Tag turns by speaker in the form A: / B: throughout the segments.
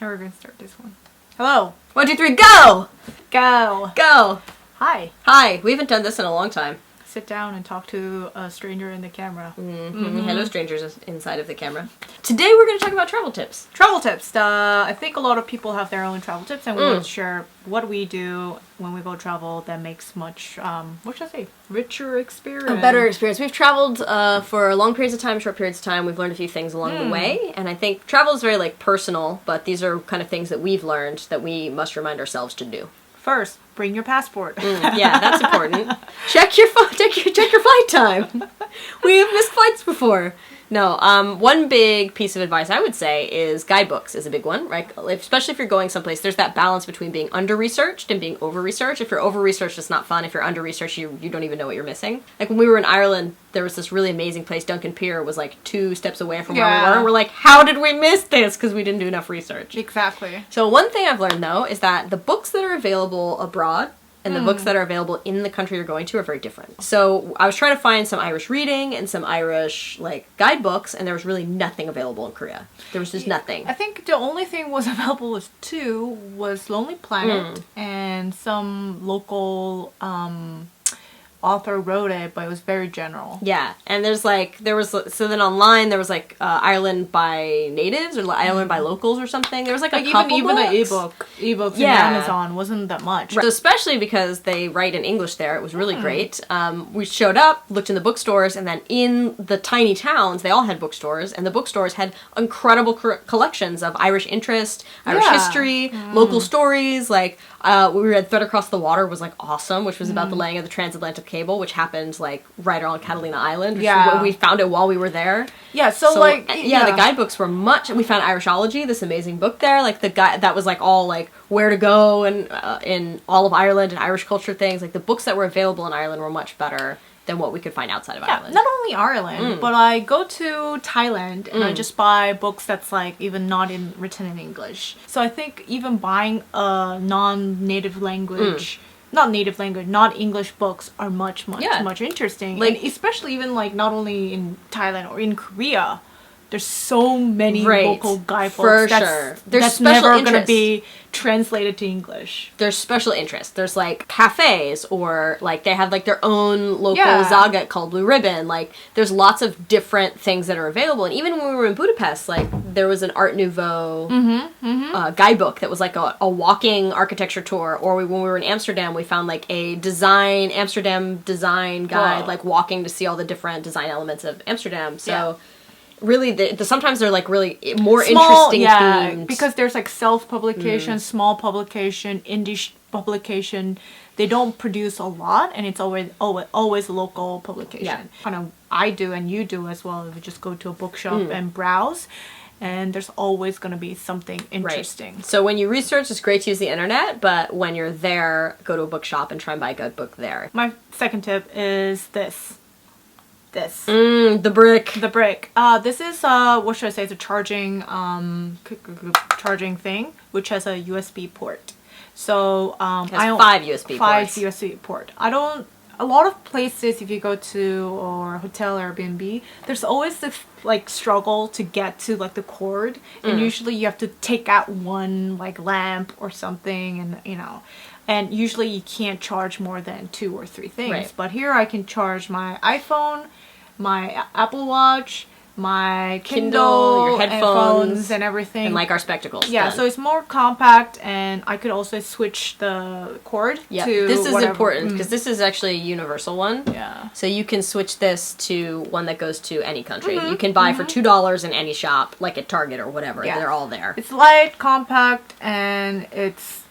A: How are we gonna start this one? Hello!
B: 1, 2, 3, go!
A: Go!
B: Go!
A: Hi!
B: Hi, we haven't done this in a long time.
A: Sit down and talk to a stranger in the camera.
B: Hello, strangers inside of the camera. Today we're going to talk about travel tips.
A: Travel tips. I think a lot of people have their own travel tips, and we want to share what we do when we go travel that makes much, what should I say, richer experience.
B: A better experience. We've traveled for long periods of time, short periods of time. We've learned a few things along the way, and I think travel is very personal, but these are kind of things that we've learned that we must remind ourselves to do.
A: First, bring your passport.
B: Yeah, that's important. Check your flight time. We have missed flights before. No, one big piece of advice I would say is guidebooks is a big one, right? Especially if you're going someplace, there's that balance between being under-researched and being over-researched. If you're over-researched, it's not fun. If you're under-researched, you don't even know what you're missing. Like when we were in Ireland, there was this really amazing place. Duncan Pier was 2 steps away from where we were. And we're like, how did we miss this? Because we didn't do enough research.
A: Exactly.
B: So one thing I've learned, though, is that the books that are available abroad and the books that are available in the country you're going to are very different. So I was trying to find some Irish reading and some Irish, guidebooks, and there was really nothing available in Korea. There was just nothing.
A: I think the only thing was available was Lonely Planet and some local author wrote it, but it was very general.
B: Yeah, and so then online there was Ireland by natives or Ireland by locals or something. There was a couple
A: even
B: books.
A: the ebooks in Amazon wasn't that much.
B: Right. So especially because they write in English there, it was really great. We showed up, looked in the bookstores, and then in the tiny towns, they all had bookstores, and the bookstores had incredible collections of Irish interest, Irish history, local stories. We read Thread Across the Water was awesome, which was about the laying of the transatlantic cable, which happened right around Catalina Island. We found it while we were there.
A: Yeah, so
B: the guidebooks were we found Irishology, this amazing book there, the guy that was all where to go and in all of Ireland and Irish culture things. The books that were available in Ireland were much better than what we could find outside of Ireland.
A: Not only Ireland, but I go to Thailand and I just buy books that's even not written in English. So I think even buying a non-native language, not English books are much interesting. And especially even not only in Thailand or in Korea. There's so many local guidebooks that's never going to be translated to English.
B: There's special interest. There's cafes or they have their own local zagat called Blue Ribbon. There's lots of different things that are available. And even when we were in Budapest, there was an Art Nouveau guidebook that was a walking architecture tour. Or when we were in Amsterdam, we found a Amsterdam design guide, walking to see all the different design elements of Amsterdam. So really, sometimes they're really more interesting themed.
A: Because there's self-publication, small publication, indie publication. They don't produce a lot, and it's always local publication.
B: Yeah.
A: Kind of I do and you do as well. We just go to a bookshop and browse, and there's always going to be something interesting.
B: Right. So when you research, it's great to use the internet, but when you're there, go to a bookshop and try and buy a good book there.
A: My second tip is this.
B: The brick.
A: The brick. This is what should I say? It's a charging thing, which has a USB port. So
B: it has 5 USB ports.
A: 5 USB port. A lot of places, if you go to or hotel or Airbnb, there's always this struggle to get to the cord, and usually you have to take out one lamp or something, and and usually you can't charge more than 2 or 3 things.
B: Right.
A: But here I can charge my iPhone, my Apple Watch, my Kindle,
B: your headphones,
A: and everything.
B: And our spectacles.
A: Yeah, so it's more compact, and I could also switch the cord to
B: this is
A: whatever.
B: important because this is actually a universal one.
A: Yeah.
B: So you can switch this to one that goes to any country. You can buy for $2 in any shop, at Target or whatever. Yeah. They're all there.
A: It's light, compact, and it's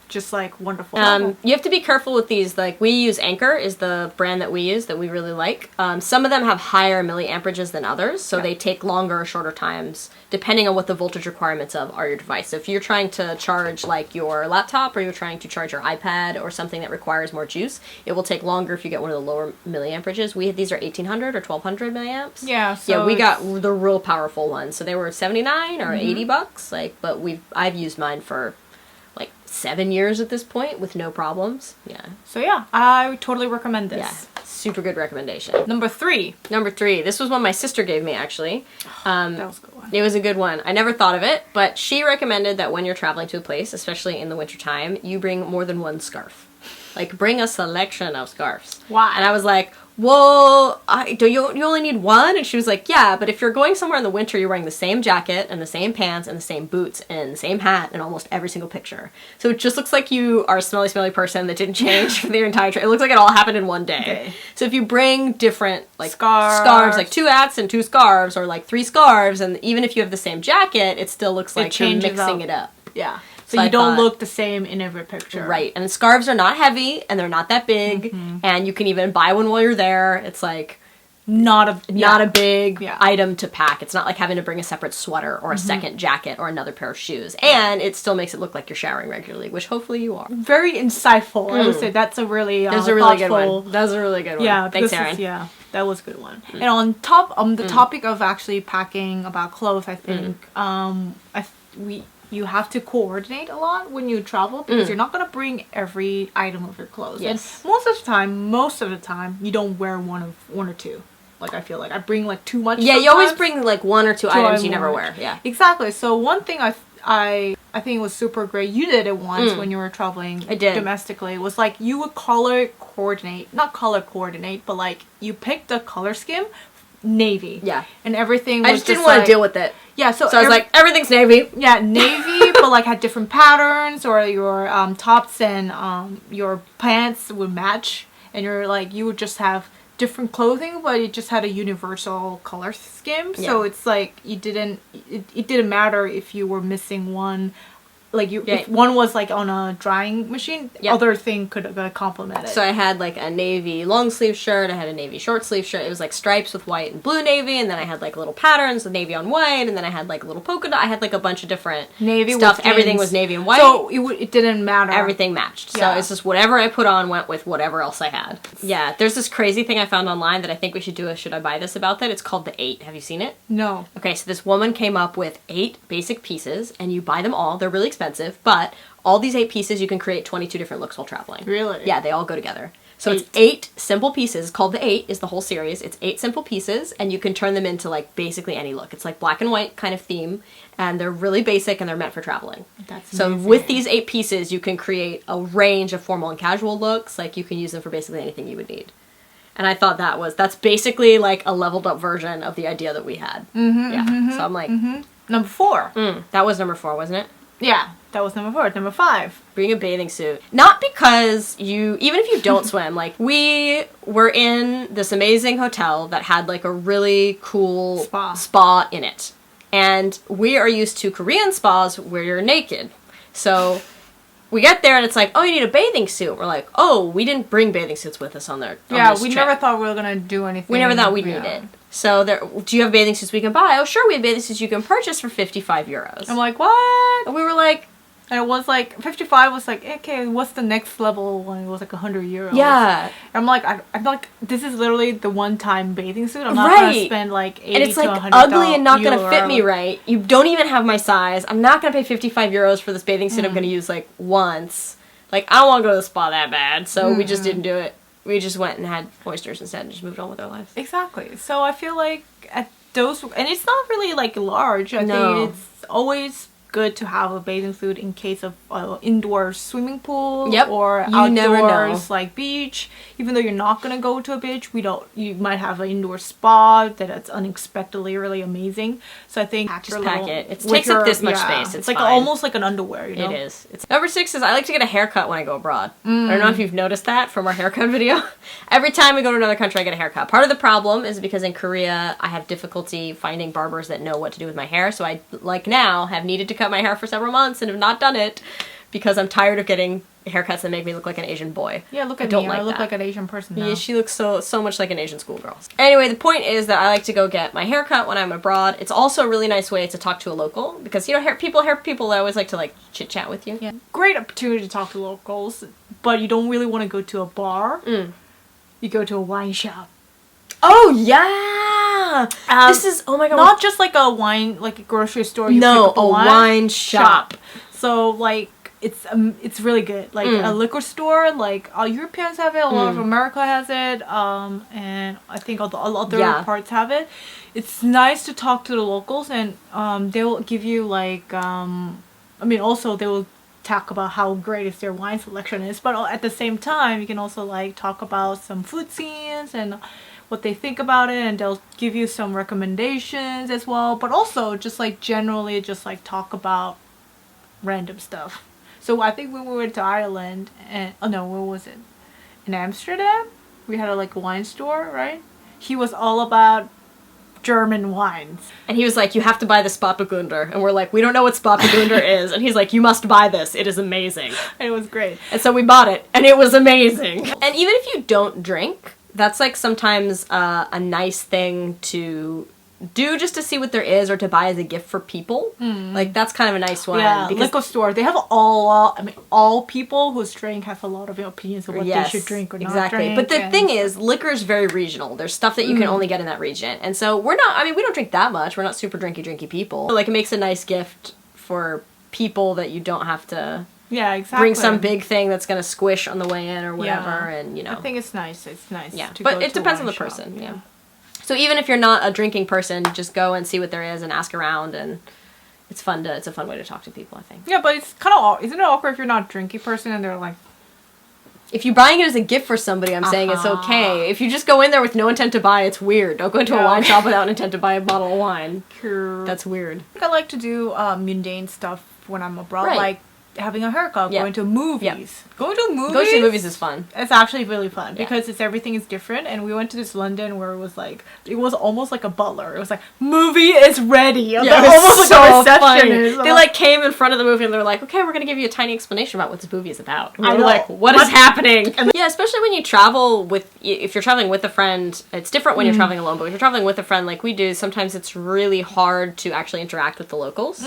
A: just wonderful.
B: You have to be careful with these. We use Anchor is the brand that we use that we really like. Some of them have higher milliamperages than others, so they take longer or shorter times depending on what the voltage requirements are your device. So if you're trying to charge your laptop or you're trying to charge your iPad or something that requires more juice, it will take longer if you get one of the lower milliamperages. These are 1800 or 1200 milliamps.
A: Yeah. So
B: we got the real powerful ones. So they were $79 or $80. But I've used mine for 7 years at this point with no problems. Yeah.
A: So yeah, I would totally recommend this.
B: Yeah. Super good recommendation.
A: Number 3.
B: Number 3. This was one my sister gave me, actually.
A: That was a good one.
B: It was a good one. I never thought of it, but she recommended that when you're traveling to a place, especially in the wintertime, you bring more than one scarf. Like, bring a selection of scarves.
A: Why?
B: And I was like, well, you only need one? And she was like, yeah, but if you're going somewhere in the winter, you're wearing the same jacket and the same pants and the same boots and the same hat in almost every single picture. So it just looks like you are a smelly, smelly person that didn't change for the entire trip. It looks like it all happened in one day.
A: Okay.
B: So if you bring different, like,
A: scarves,
B: like 2 hats and 2 scarves, or like 3 scarves, and even if you have the same jacket, it still looks like you're mixing it up.
A: Yeah. So you don't look the same in every picture.
B: Right. And scarves are not heavy, and they're not that big, and you can even buy one while you're there. It's like not a big item to pack. It's not like having to bring a separate sweater or a second jacket or another pair of shoes. And it still makes it look like you're showering regularly, which hopefully you are.
A: Very insightful. I would say that's a really
B: That's a really good one. That was a really good one.
A: Yeah.
B: Thanks, Erin.
A: That was a good one. And on top, the topic of actually packing about clothes, I think, you have to coordinate a lot when you travel because you're not going to bring every item of your clothes.
B: Yes.
A: And most of the time, you don't wear one or two. Like, I feel like I bring like too much.
B: Yeah, you always bring like 1 or 2 items you never wear. Yeah.
A: Exactly. So one thing I think it was super great. You did it once when you were traveling domestically. Was like you would not color coordinate, but like you picked a color scheme, navy.
B: Yeah.
A: And everything was
B: I just didn't want to deal with it.
A: Yeah, so
B: I was like, everything's navy.
A: Yeah, navy, but like had different patterns, or your tops and your pants would match, and you would just have different clothing, but it just had a universal color scheme. Yeah. So it's like it didn't matter if you were missing one. Like if one was like on a drying machine, other thing could complement it.
B: So I had like a navy long sleeve shirt, I had a navy short sleeve shirt. It was like stripes with white and blue navy, and then I had like little patterns with navy on white, and then I had like a little polka dot. I had like a bunch of different
A: navy
B: stuff. Everything was navy and white.
A: So it didn't matter.
B: Everything matched. So it's just whatever I put on went with whatever else I had. Yeah, there's this crazy thing I found online that I think we should do a Should I Buy This about that. It's called the 8. Have you seen it?
A: No.
B: Okay, so this woman came up with 8 basic pieces, and you buy them all. They're really expensive, but all these 8 pieces, you can create 22 different looks while traveling.
A: Really?
B: Yeah, they all go together. So it's 8 simple pieces. It's called the 8 is the whole series. It's 8 simple pieces, and you can turn them into like basically any look. It's like black and white kind of theme, and they're really basic, and they're meant for traveling.
A: That's
B: so
A: amazing.
B: With these 8 pieces, you can create a range of formal and casual looks. Like you can use them for basically anything you would need. And I thought that's basically like a leveled up version of the idea that we had. So I'm like...
A: Number 4.
B: That was number 4, wasn't it?
A: Yeah, that was number 4. Number 5.
B: Bring a bathing suit. Not because even if you don't swim, like we were in this amazing hotel that had like a really cool spa in it. And we are used to Korean spas where you're naked. So we get there and it's like, oh, you need a bathing suit. We're like, oh, we didn't bring bathing suits with us on this trip.
A: Never thought we were going to do anything.
B: We never thought we'd need it. So do you have bathing suits we can buy? Oh, sure, we have bathing suits you can purchase for 55 euros.
A: I'm like, what?
B: And we were like...
A: And it was like, 55 was like, okay, what's the next level when it was like 100 euros?
B: Yeah.
A: And I'm like, this is literally the one-time bathing suit. I'm not going to spend like 80
B: and it's
A: to
B: like
A: 100
B: ugly and not going to fit me right. You don't even have my size. I'm not going to pay 55 euros for this bathing suit I'm going to use like once. Like, I don't want to go to the spa that bad, so we just didn't do it. We just went and had oysters instead and just moved on with our lives.
A: Exactly. So I feel like at those... And it's not really like large. I think it's always good to have a bathing suit in case of indoor swimming pool or outdoors like beach. Even though you're not gonna go to a beach, you might have an indoor spa that's unexpectedly really amazing. So I think
B: just pack it. It takes up this much space.
A: It's like almost like an underwear. You know?
B: It is. Number 6 is I like to get a haircut when I go abroad. I don't know if you've noticed that from our haircut video. Every time we go to another country, I get a haircut. Part of the problem is because in Korea I have difficulty finding barbers that know what to do with my hair. So I have needed to cut my hair for several months and have not done it because I'm tired of getting haircuts that make me look like an Asian boy.
A: Yeah, look at me. I look like an Asian person now.
B: Yeah, she looks so much like an Asian schoolgirl. Anyway, the point is that I like to go get my haircut when I'm abroad. It's also a really nice way to talk to a local because, you know, hair people I always like to, like, chit-chat with you.
A: Yeah. Great opportunity to talk to locals, but you don't really want to go to a bar. You go to a wine shop.
B: Oh, yeah! This is, oh my god.
A: Not just like a wine, like a grocery store.
B: A wine shop.
A: So, like, it's really good. Like a liquor store, like Europeans have it, a lot of America has it, and I think all the other parts have it. It's nice to talk to the locals, and they will give you like also they will talk about how great is their wine selection is, but at the same time you can also like talk about some food scenes and what they think about it, and they'll give you some recommendations as well, but also just like generally just like talk about random stuff. So I think when we went to Ireland, and where was it? In Amsterdam, we had a wine store, right? He was all about German wines,
B: and he was like, "You have to buy the Spotburgunder," and we're like, "We don't know what Spotburgunder is," and he's like, "You must buy this. It is amazing."
A: And it was great,
B: and so we bought it, and it was amazing. And even if you don't drink, that's like sometimes a nice thing to do just to see what there is, or to buy as a gift for people. Like that's kind of a nice one.
A: Yeah, liquor store. They have all people who drink have a lot of opinions of what they should drink or not drink.
B: But the thing is, liquor is very regional. There's stuff that you can only get in that region, and so we don't drink that much. We're not super drinky people. So, like it makes a nice gift for people that you don't have to.
A: Yeah, exactly.
B: Bring some big thing that's gonna squish on the way in or whatever, and
A: I think it's nice. It's nice.
B: Yeah, but it depends on the person. Yeah. So even if you're not a drinking person, just go and see what there is and ask around, and it's a fun way to talk to people, I think.
A: Yeah, but it's kind of, isn't it awkward if you're not a drinking person and they're like...
B: If you're buying it as a gift for somebody, I'm saying it's okay. If you just go in there with no intent to buy, it's weird. Don't go into a wine shop without an intent to buy a bottle of wine. That's weird.
A: I like to do mundane stuff when I'm abroad, like having a haircut, going to movies. Going to movies?
B: Going to the movies is fun.
A: It's actually really fun because everything is different. And we went to this London where it was almost like a butler. It was like, movie is ready.
B: Yeah, it was almost like a receptionist. They came in front of the movie and they're like, okay, we're going to give you a tiny explanation about what this movie is about. And we're like, what is happening? And especially when you travel if you're traveling with a friend, it's different when you're traveling alone, but if you're traveling with a friend like we do, sometimes it's really hard to actually interact with the locals.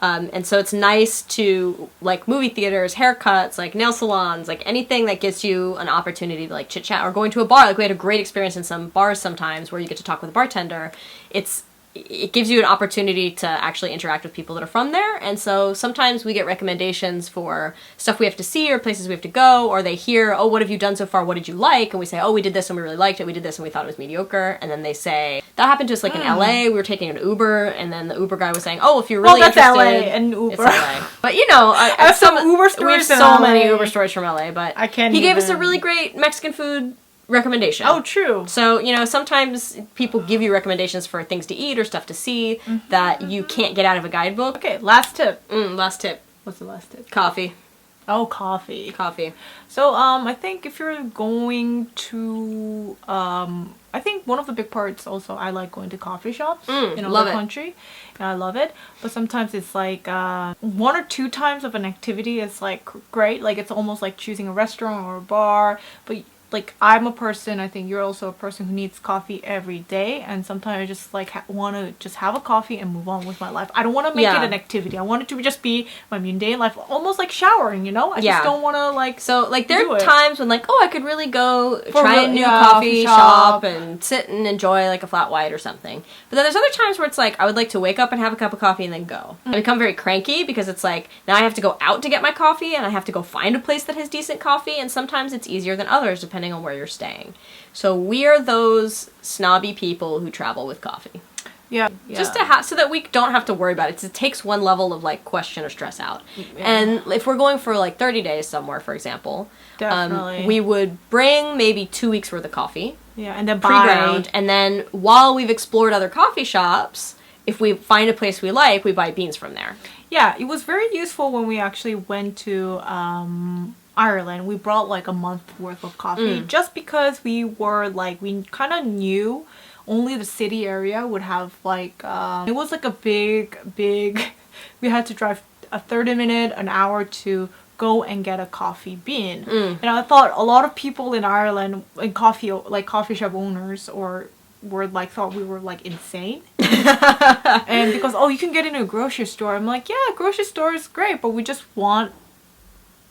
B: And so it's nice to, like movie theaters, haircuts, like nail salons, like anything that gives you an opportunity to like chit chat, or going to a bar. Like we had a great experience in some bars sometimes where you get to talk with a bartender. It gives you an opportunity to actually interact with people that are from there, and so sometimes we get recommendations for stuff we have to see or places we have to go, or they hear, oh, what have you done so far, what did you like, and we say, oh, we did this and we really liked it, we did this and we thought it was mediocre, and then they say, that happened to us like in LA, we were taking an Uber, and then the Uber guy was saying, oh, if you're really interested,
A: LA and Uber.
B: It's LA. But you know, I
A: have some Uber stories.
B: We have so many Uber stories from LA, but
A: he
B: gave us a really great Mexican food recommendation.
A: Oh, true.
B: So, you know, sometimes people give you recommendations for things to eat or stuff to see that you can't get out of a guidebook.
A: Okay, last tip.
B: Last tip.
A: What's the last tip?
B: Coffee.
A: Oh, coffee.
B: Coffee.
A: So, I think if you're going to, I think one of the big parts also, I like going to coffee shops in another country. And I love it. But sometimes it's like, 1 or 2 times of an activity is like great. Like, it's almost like choosing a restaurant or a bar. But like, I'm a person, I think you're also a person who needs coffee every day, and sometimes I just like want to just have a coffee and move on with my life. I don't want to make it an activity. I want it to just be my mundane life, almost like showering, you know? I just don't want to like
B: So like there are times when like, oh, I could really go try a new coffee shop and sit and enjoy like a flat white or something. But then there's other times where it's like, I would like to wake up and have a cup of coffee and then go. I become very cranky because it's like, now I have to go out to get my coffee, and I have to go find a place that has decent coffee, and sometimes it's easier than others depending on where you're staying. So we are those snobby people who travel with coffee.
A: Yeah.
B: Just to so that we don't have to worry about it. It takes one level of like question or stress out. Yeah. And if we're going for like 30 days somewhere, for example, we would bring maybe 2 weeks worth of coffee.
A: Yeah, and then
B: pre-ground, and then while we've explored other coffee shops, if we find a place we like, we buy beans from there.
A: Yeah, it was very useful when we actually went to Ireland. We brought like a month worth of coffee just because we were like, we kind of knew only the city area would have like, it was like a big, we had to drive a 30-minute, an hour to go and get a coffee bean. And I thought a lot of people in Ireland, in coffee shop owners were like, thought we were like insane. And because, oh, you can get it in a grocery store. I'm like, yeah, grocery store is great, but we just want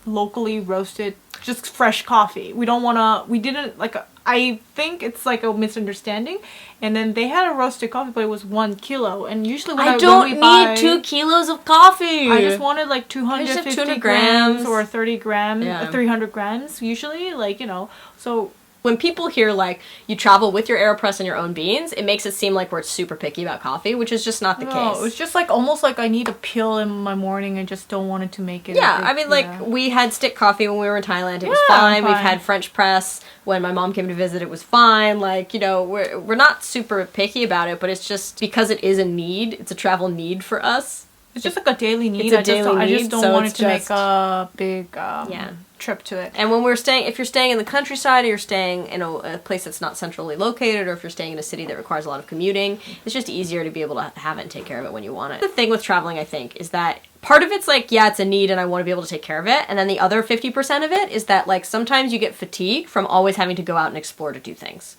A: locally roasted, just fresh coffee. We don't want to, we didn't like, I think it's like a misunderstanding. And then they had a roasted coffee, but it was 1 kilo. And usually when
B: I
A: when
B: don't
A: we
B: need
A: buy,
B: 2 kilos of coffee.
A: I just wanted like
B: Just have
A: 250
B: 200
A: grams
B: grams.
A: or 30 grams,
B: Yeah.
A: 300 grams usually. Like, you know, so...
B: When people hear, like, you travel with your AeroPress and your own beans, it makes it seem like we're super picky about coffee, which is just not the
A: No,
B: case.
A: it's just like almost like I need a pill in my morning and just don't want it to make it.
B: Yeah,
A: a big-
B: I mean, like, we had stick coffee when we were in Thailand. It was
A: Yeah,
B: fine. We've
A: fine.
B: had French press when my mom came to visit. It was fine. Like, you know, we're not super picky about it, but it's just because it is a need. It's a travel need for us.
A: It's just like a daily need.
B: It's a
A: I just
B: daily
A: don't
B: need, so
A: want it
B: it's
A: to make
B: just-
A: a big
B: Yeah.
A: trip to it.
B: And when we're staying, if you're staying in the countryside or you're staying in a place that's not centrally located, or if you're staying in a city that requires a lot of commuting, it's just easier to be able to have it and take care of it when you want it. The thing with traveling, I think, is that part of it's like, yeah, it's a need and I want to be able to take care of it. And then the other 50% of it is that, like, sometimes you get fatigue from always having to go out and explore to do things.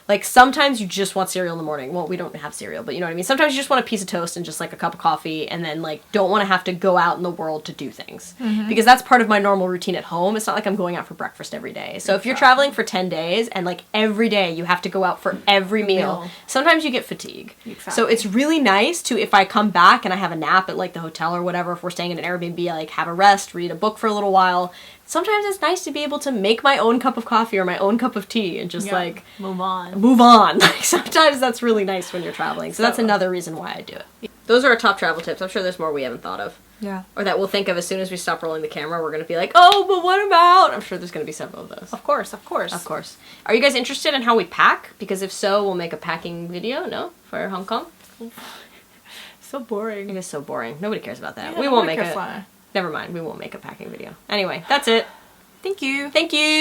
B: Like, sometimes you just want cereal in the morning. Well, we don't have cereal, but you know what I mean? Sometimes you just want a piece of toast and just, like, a cup of coffee, and then, like, don't want to have to go out in the world to do things. Because that's part of my normal routine at home. It's not like I'm going out for breakfast every day. So if you're traveling for 10 days, and, like, every day you have to go out for every meal, sometimes you get fatigue.
A: Exactly.
B: So it's really nice to, if I come back and I have a nap at, like, the hotel or whatever, if we're staying in an Airbnb, I, like, have a rest, read a book for a little while. Sometimes it's nice to be able to make my own cup of coffee or my own cup of tea and just, like,
A: move on.
B: move on. Like, sometimes that's really nice when you're traveling. So that's another reason why I do it. Those are our top travel tips. I'm sure there's more we haven't thought of.
A: Yeah.
B: Or that we'll think of as soon as we stop rolling the camera. We're going to be like, oh, but what about? I'm sure there's going to be several of those.
A: Of course, of course.
B: Of course. Are you guys interested in how we pack? Because if so, we'll make a packing video, no? For Hong Kong?
A: So boring.
B: It is so boring. Nobody cares about that.
A: Yeah,
B: we won't
A: nobody
B: make
A: cares
B: it.
A: why.
B: Never mind. We won't make a packing video. Anyway, that's it.
A: Thank you.
B: Thank you.